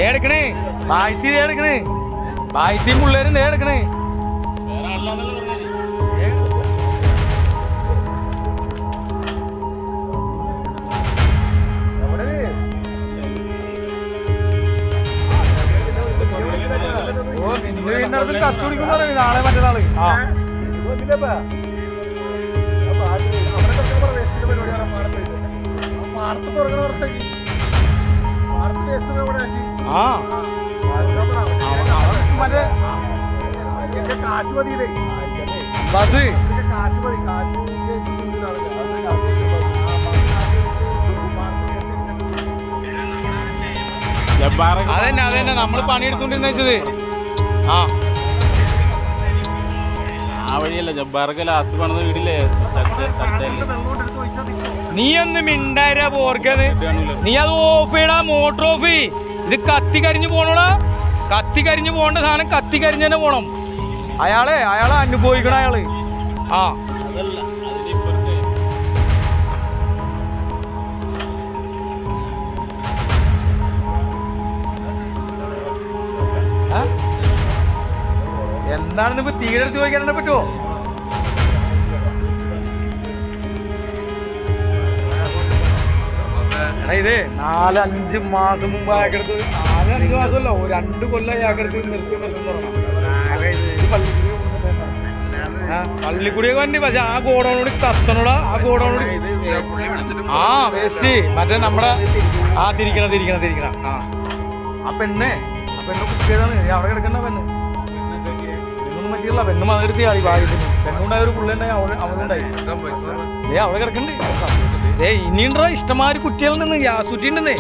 എടുക്കണേ ബായ്ത്തി എടുക്കണേ ബായ്ത്തിയും പിള്ളേരും എടുക്കണേ കത്ത് കുടിക്കുന്ന നാളെ മറ്റന്നാള് കാശ് മതിയില്ലേ ബസ് കാശ് മതി കാശ് അതന്നെ അതന്നെ നമ്മള് പണിയെടുത്തോണ്ടിരുന്ന വെച്ചത് ആ വഴിയല്ല ജബ്ബാറൊക്കെ ലാസ്റ്റ് പണിത് വീടില്ലേ നീ ഒന്ന് മിണ്ടാര പോർക്കത് നീ അത് ഓഫ് ചെയ്യടാ മോട്ടർ ഓഫ് ചെയ് ഇത് കത്തി കരിഞ്ഞു പോണോടാ കത്തി കരിഞ്ഞു പോകേണ്ട സാധനം കത്തി കരിഞ്ഞു തന്നെ പോണം അയാളെ അനുഭവിക്കണ അയാള് എന്താണെന്ന് ഇപ്പൊ തീരെടുത്ത് ചോദിക്കാനെ പറ്റുമോ എടാ ഇത് 4-5 മാസം മുമ്പ് അയാൾക്കെടുത്ത് 4-5 മാസമല്ലോ 2 കൊല്ലം അയാൾക്കെടുത്ത് നിർത്തി തുടങ്ങാം പള്ളിക്കൂടിയൊക്കെ വണ്ടി പക്ഷെ ആ ഗോഡൗണോട് കത്തണോടാ ആ ഗോഡൗണോട് വേസ്റ്റ് മറ്റേ നമ്മുടെ തിരിക്കണം ആ പെണ്ണ് കുക്ക് ചെയ്താണ് അവിടെ കിടക്കണ്ട പെണ്ണ് പെണ്ണൊന്നും പറ്റിയില്ല പെണ്ണ് മതെടുത്ത് ആയി ഭാഗ്യത്തിന് പെണ്ണുണ്ടായ ഒരു പുള്ളുണ്ടായി അവളുണ്ടായി അവിടെ കിടക്കണ്ട് ഇനിയുണ്ടോ ഇഷ്ടമാതിരി കുറ്റികളിൽ നിന്ന് ഗ്യാസ് കുറ്റി ഉണ്ടെന്നേ